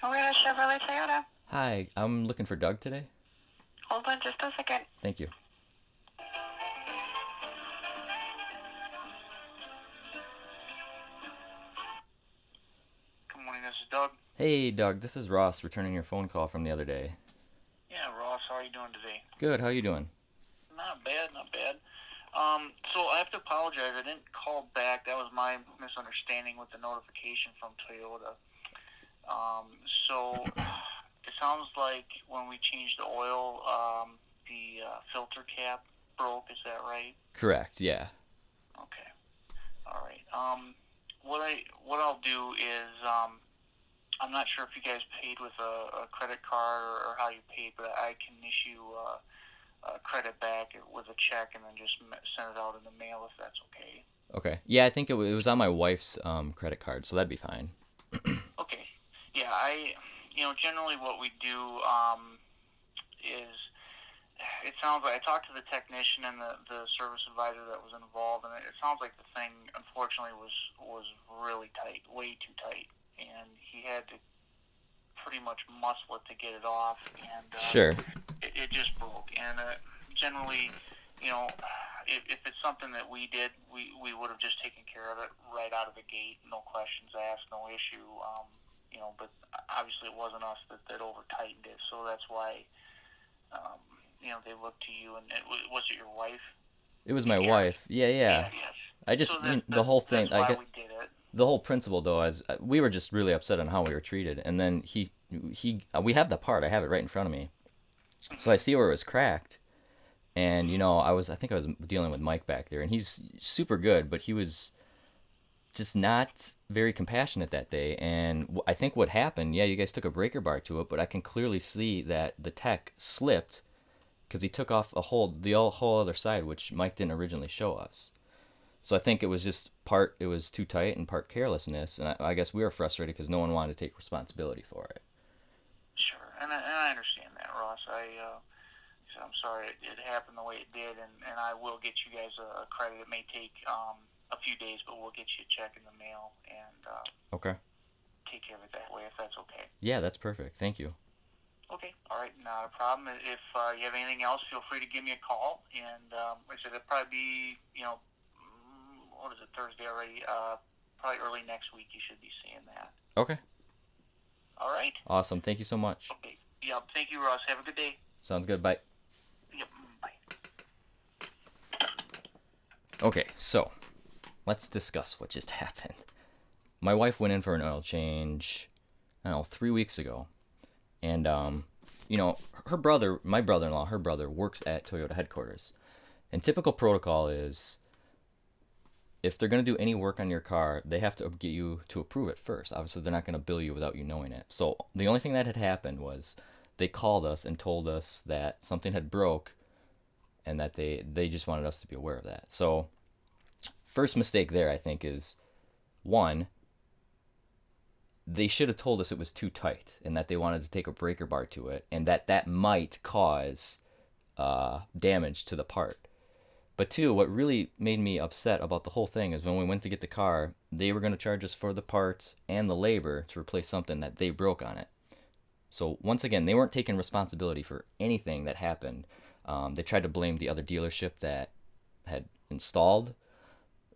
Toyota Chevrolet Toyota. Hi, I'm looking for Doug today. Hold on just a second. Thank you. Good morning, this is Doug. Hey, Doug, this is Ross returning your phone call from the other day. Yeah, Ross, how are you doing today? Good, how you doing? Not bad, not bad. So I have to apologize. I didn't call back. That was my misunderstanding with the notification from Toyota. So it sounds like when we changed the oil, the filter cap broke. Is that right? Correct, yeah. Okay. All right. What I'll do is I'm not sure if you guys paid with a credit card or how you paid, but I can issue credit back with a check and then just send it out in the mail if that's okay. Okay. Yeah, I think it was on my wife's credit card, so that'd be fine. Okay. Yeah, generally what we do is it sounds like I talked to the technician and the service advisor that was involved, and it sounds like the thing unfortunately was really tight, way too tight, and he had to pretty much muscle it to get it off, and Sure. it just broke. And generally, you know, if it's something that we did, we would have just taken care of it right out of the gate, no questions asked, no issue. But obviously it wasn't us that over tightened it, so that's why they looked to you. And was it your wife? It was my Yeah. wife. Yeah, yeah. Yeah, yes. I just So the whole thing. that's why I get we did it. the whole principle though is we were just really upset on how we were treated, and then we have the part. I have it right in front of me, so I see where it was cracked, and I think I was dealing with Mike back there, and he's super good, but he was just not very compassionate that day. And I think what happened, yeah, you guys took a breaker bar to it, but I can clearly see that the tech slipped because he took off the whole other side, which Mike didn't originally show us. So I think it was just it was too tight, and part carelessness, and I guess we were frustrated because no one wanted to take responsibility for it. Sure, and I understand that, Ross. So I'm sorry it happened the way it did, and I will get you guys a credit. It may take a few days, but we'll get you a check in the mail and Okay. take care of it that way if that's okay. Yeah, that's perfect. Thank you. Okay, all right, not a problem. If you have anything else, feel free to give me a call. And like I said, it'll probably be, what is it, Thursday already? Probably early next week you should be seeing that. Okay. All right? Awesome. Thank you so much. Okay. Yep, thank you, Ross. Have a good day. Sounds good. Bye. Yep, bye. Okay, so let's discuss what just happened. My wife went in for an oil change, I don't know, 3 weeks ago. And, my brother-in-law, her brother, works at Toyota headquarters. And typical protocol is if they're going to do any work on your car, they have to get you to approve it first. Obviously, they're not going to bill you without you knowing it. So the only thing that had happened was they called us and told us that something had broke and that they just wanted us to be aware of that. So first mistake there, I think, is one, they should have told us it was too tight and that they wanted to take a breaker bar to it and that might cause damage to the part. But two, what really made me upset about the whole thing is when we went to get the car, they were going to charge us for the parts and the labor to replace something that they broke on it. So once again, they weren't taking responsibility for anything that happened. They tried to blame the other dealership that had installed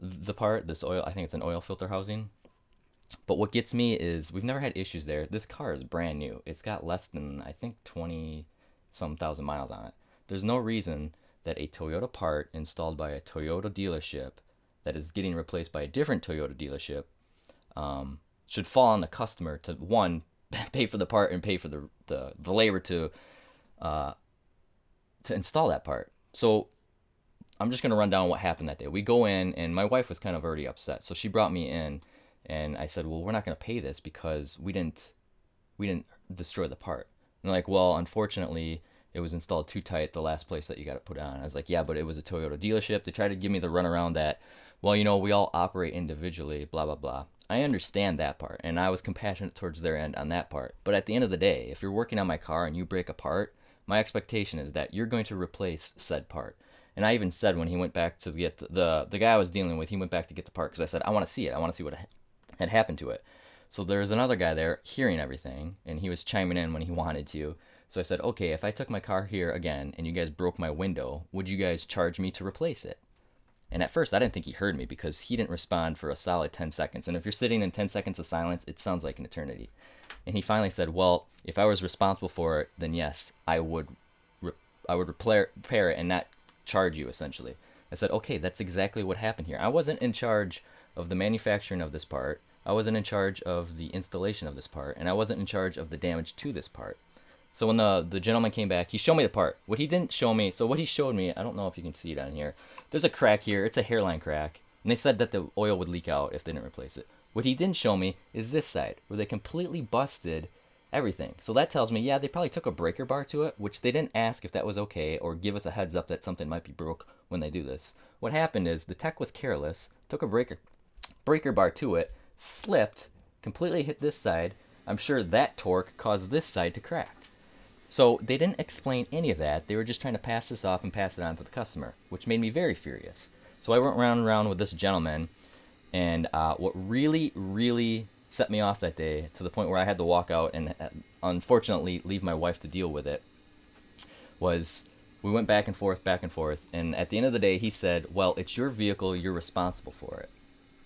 the part, this oil, I think it's an oil filter housing. But what gets me is we've never had issues there. This car is brand new. It's got less than, I think, 20-some thousand miles on it. There's no reason that a Toyota part installed by a Toyota dealership that is getting replaced by a different Toyota dealership should fall on the customer to, one, pay for the part and pay for the labor to install that part. So I'm just going to run down what happened that day. We go in, and my wife was kind of already upset. So she brought me in, and I said, well, we're not going to pay this because we didn't destroy the part. And they're like, well, unfortunately, it was installed too tight the last place that you got it put on. I was like, yeah, but it was a Toyota dealership. They tried to give me the runaround that, well, we all operate individually, blah, blah, blah. I understand that part, and I was compassionate towards their end on that part. But at the end of the day, if you're working on my car and you break a part, my expectation is that you're going to replace said part. And I even said when he went back to get the guy I was dealing with, he went back to get the part because I said, I want to see it. I want to see what had happened to it. So there was another guy there hearing everything, and he was chiming in when he wanted to. So I said, okay, if I took my car here again and you guys broke my window, would you guys charge me to replace it? And at first, I didn't think he heard me because he didn't respond for a solid 10 seconds. And if you're sitting in 10 seconds of silence, it sounds like an eternity. And he finally said, well, if I was responsible for it, then yes, I would repair it and not charge you, essentially. I said, okay, that's exactly what happened here. I wasn't in charge of the manufacturing of this part. I wasn't in charge of the installation of this part. And I wasn't in charge of the damage to this part. So when the gentleman came back, he showed me the part. What he didn't show me, so what he showed me, I don't know if you can see it on here. There's a crack here. It's a hairline crack. And they said that the oil would leak out if they didn't replace it. What he didn't show me is this side, where they completely busted everything. So that tells me, yeah, they probably took a breaker bar to it, which they didn't ask if that was okay or give us a heads up that something might be broke when they do this. What happened is the tech was careless, took a breaker bar to it, slipped, completely hit this side. I'm sure that torque caused this side to crack. So they didn't explain any of that. They were just trying to pass this off and pass it on to the customer, which made me very furious. So I went round and round with this gentleman, and what really, really set me off that day to the point where I had to walk out and unfortunately leave my wife to deal with it was we went back and forth, and at the end of the day he said, well, it's your vehicle, you're responsible for it.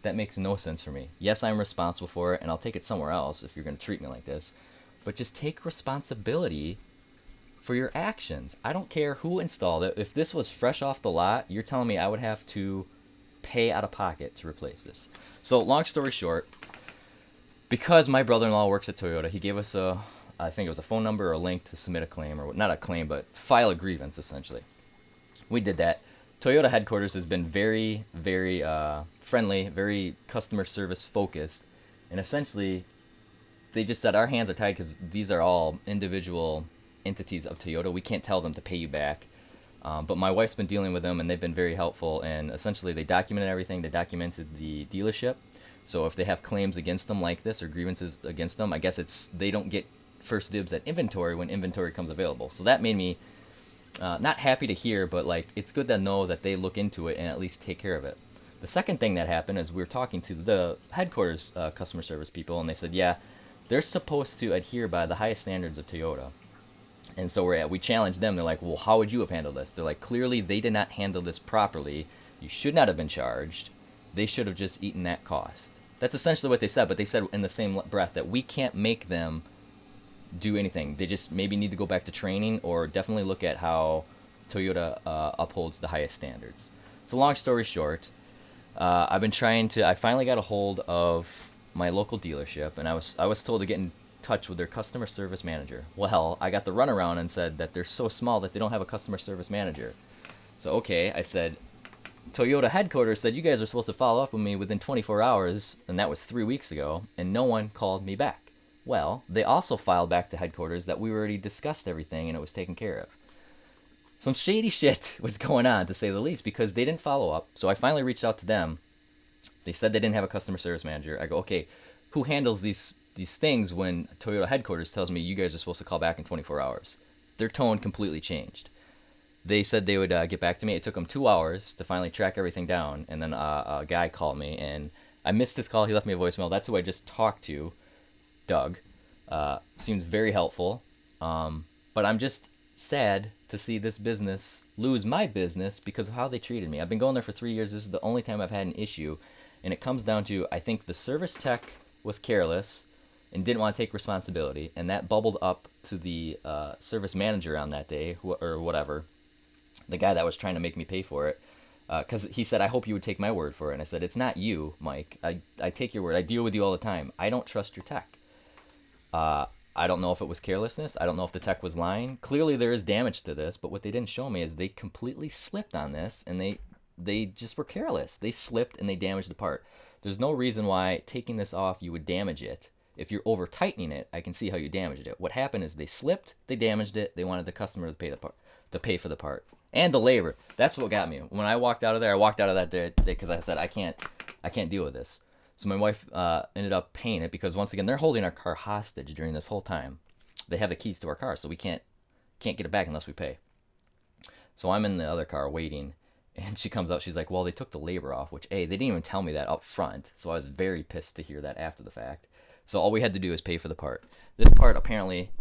That makes no sense for me. Yes, I'm responsible for it, and I'll take it somewhere else if you're going to treat me like this, but just take responsibility for your actions. I don't care who installed it. If this was fresh off the lot, you're telling me I would have to pay out of pocket to replace this. So long story short, because my brother-in-law works at Toyota, he gave us I think it was a phone number or a link to submit a claim, or not a claim, but file a grievance, essentially. We did that. Toyota headquarters has been very, very friendly, very customer service focused, and essentially they just said our hands are tied because these are all individual entities of Toyota. We can't tell them to pay you back. But my wife's been dealing with them, and they've been very helpful. And essentially, they documented everything. They documented the dealership. So if they have claims against them like this or grievances against them, I guess they don't get first dibs at inventory when inventory comes available. So that made me not happy to hear, but like it's good to know that they look into it and at least take care of it. The second thing that happened is we were talking to the headquarters customer service people, and they said, yeah, they're supposed to adhere by the highest standards of Toyota. And so we challenged them. They're like, well, how would you have handled this? They're like, clearly they did not handle this properly. You should not have been charged. They should have just eaten that cost. That's essentially what they said, but they said in the same breath that we can't make them do anything. They just maybe need to go back to training or definitely look at how Toyota upholds the highest standards. So long story short, I finally got a hold of my local dealership, and I was told to get in touch with their customer service manager. Well, I got the runaround and said that they're so small that they don't have a customer service manager. So okay, I said, Toyota headquarters said you guys are supposed to follow up with me within 24 hours, and that was 3 weeks ago, and no one called me back. Well, they also filed back to headquarters that we already discussed everything and it was taken care of. Some shady shit was going on, to say the least, because they didn't follow up. So I finally reached out to them. They said they didn't have a customer service manager. I go, okay, who handles these things when Toyota headquarters tells me you guys are supposed to call back in 24 hours? Their tone completely changed. They said they would get back to me. It took them 2 hours to finally track everything down, and then a guy called me, and I missed his call. He left me a voicemail. That's who I just talked to, Doug. Seems very helpful, but I'm just sad to see this business lose my business because of how they treated me. I've been going there for 3 years. This is the only time I've had an issue, and it comes down to, I think the service tech was careless and didn't want to take responsibility, and that bubbled up to the service manager on that day, or whatever, the guy that was trying to make me pay for it, because he said, I hope you would take my word for it. And I said, it's not you, Mike. I take your word. I deal with you all the time. I don't trust your tech. I don't know if it was carelessness. I don't know if the tech was lying. Clearly there is damage to this, but what they didn't show me is they completely slipped on this, and they just were careless. They slipped and they damaged the part. There's no reason why taking this off you would damage it. If you're over tightening it, I can see how you damaged it. What happened is they slipped, they damaged it, they wanted the customer to pay for the part. And the labor. That's what got me. When I walked out of there, I walked out of that day because I said I can't deal with this. So my wife ended up paying it because, once again, they're holding our car hostage during this whole time. They have the keys to our car, so we can't get it back unless we pay. So I'm in the other car waiting, and she comes out. She's like, well, they took the labor off, which, A, they didn't even tell me that up front, so I was very pissed to hear that after the fact. So all we had to do is pay for the part. This part apparently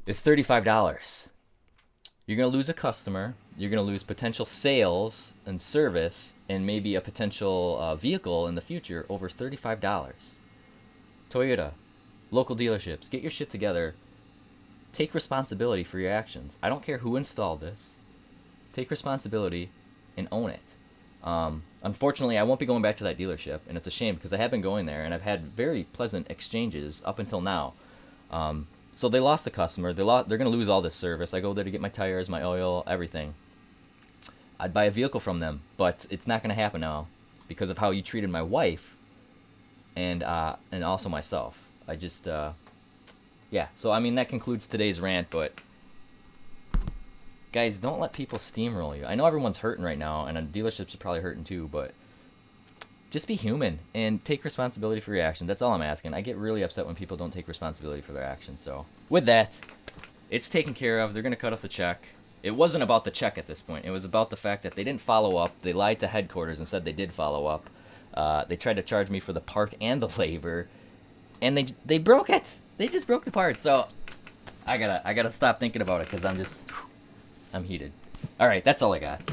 is $35. You're going to lose a customer. You're going to lose potential sales and service and maybe a potential vehicle in the future over $35. Toyota, local dealerships, get your shit together. Take responsibility for your actions. I don't care who installed this. Take responsibility and own it. Unfortunately, I won't be going back to that dealership, and it's a shame because I have been going there, and I've had very pleasant exchanges up until now. So they lost the customer. They're going to lose all this service. I go there to get my tires, my oil, everything. I'd buy a vehicle from them, but it's not going to happen now because of how you treated my wife and also myself. I just, yeah. So, I mean, that concludes today's rant, but guys, don't let people steamroll you. I know everyone's hurting right now, and dealerships are probably hurting too, but just be human and take responsibility for your actions. That's all I'm asking. I get really upset when people don't take responsibility for their actions. So with that, it's taken care of. They're going to cut us a check. It wasn't about the check at this point. It was about the fact that they didn't follow up. They lied to headquarters and said they did follow up. They tried to charge me for the part and the labor, and they broke it. They just broke the part. So I gotta stop thinking about it because I'm heated. All right, that's all I got.